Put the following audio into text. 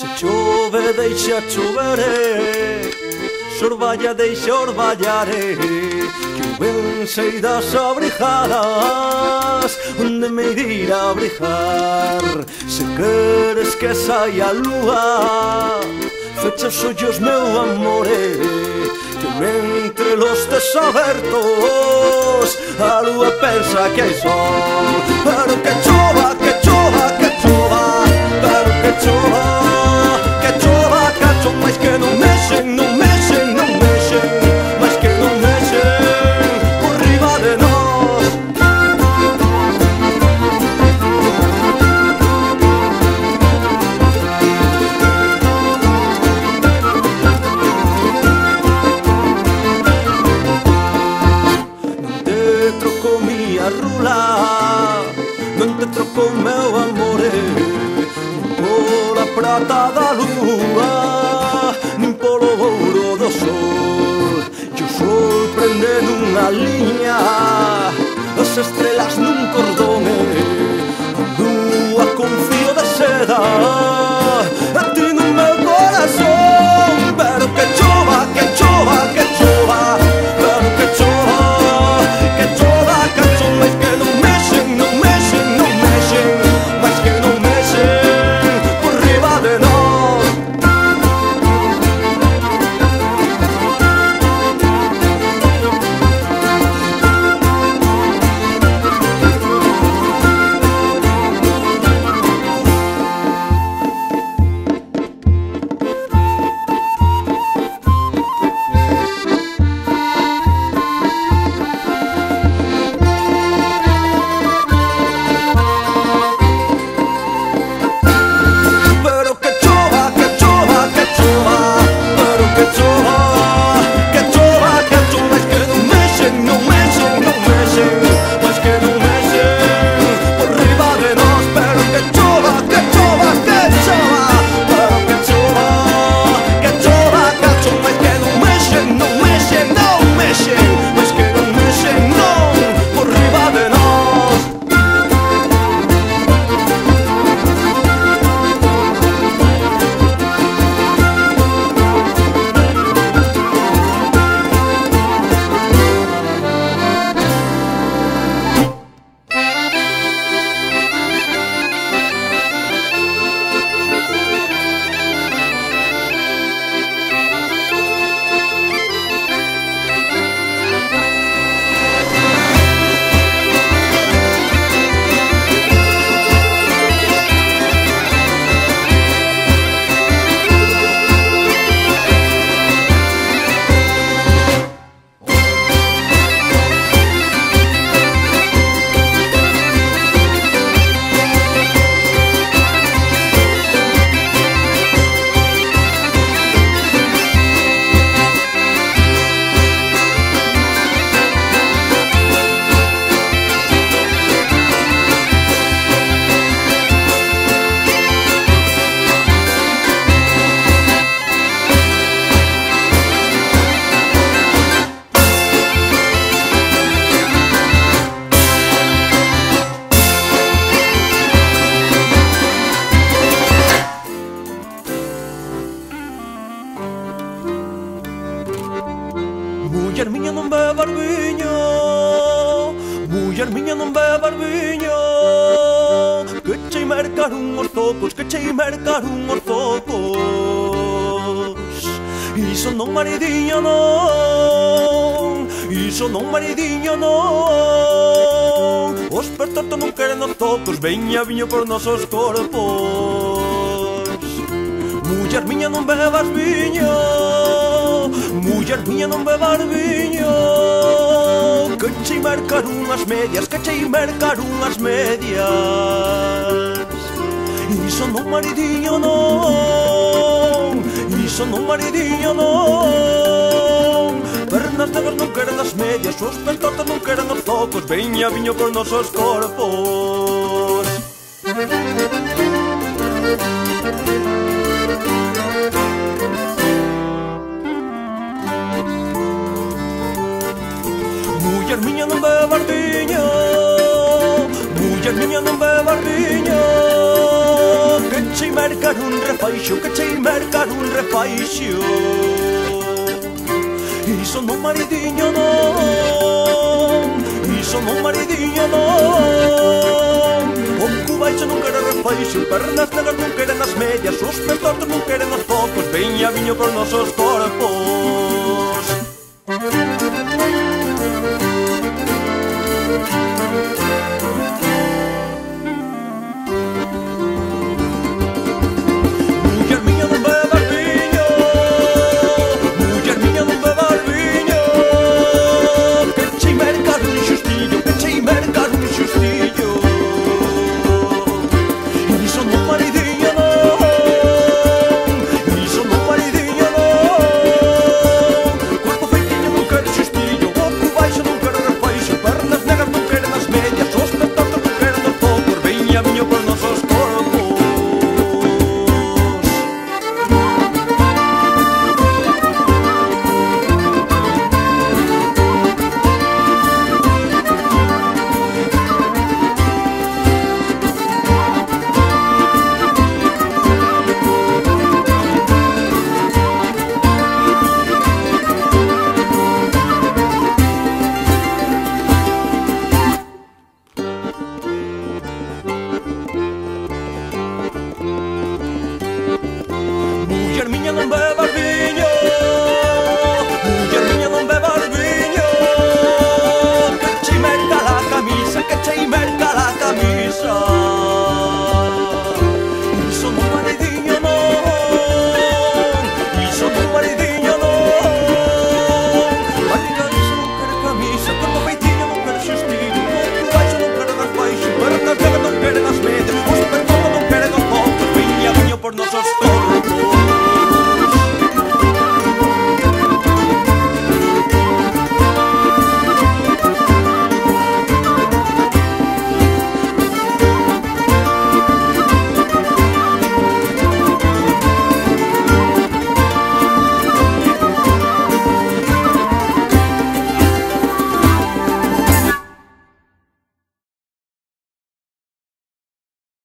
Se chove deixa chover, se orballa deixa orballar, que o ben sei das abrigadas onde me ir a abrigar. Se queres que saia a lúa, fecha os ollos, meu amore, que entre los desabertos a lúa pensa que hai sol. Pero que chova, que chova, que chova, pero que chova, que chova, cacho, mais que non mexen, non mexen, non mexen, mais que non mexen por riba de nós. Non te troco miña rula, non te troco meu amore, pola prata da lúa, nin polo ouro do sol. E o sol prende nunha liña, as estrelas nun cordón, a lúa con fío de seda, a ti no meu corazón. Pero que chova, que chova, que chova, pero que chova, que chova, cacho, mais que non mexen, non mexen, non mexen, mais que non mexen por riba de nós. Pero que chova, que chova, que chova, pero que chova, que chova, que chova, mais que non mexen, non mexen, non mexen, mais que non mexen por riba de nós. Pero que chova, que chova, que chova, pero que chova, que chova, cacho, mais que non mexen, non mexen, non mexen, mais que non mexen, non por riba de nós. Muller miña non bebas viño, muller miña non bebas viño, que chei mercaron os zocos, que chei mercaron os zocos. Iso non, maridiña, non, iso non, maridiña, non. Os pertortos non queren os zocos, veña viño por nosos corpos. Muller miña non bebas viño, muller miña non bebas viño, que chei mercaron as medias, que chei mercaron as medias. Iso non, maridiño, non, iso non, maridiño, non. Pernas degas non queren as medias, os pertortos non queren os zocos, veña viño por nosos corpos. Muller miña non bebas viño, muller miña non bebas viño, que che chei mercar un refaixo, que chei mercar un refaixo. Iso non maridiño non, iso non maridiño non. O cubaixo non quere refaixo, pernas negras non queren as medias, os pés tortos non queren as fotos, veña viño por nosos corpos.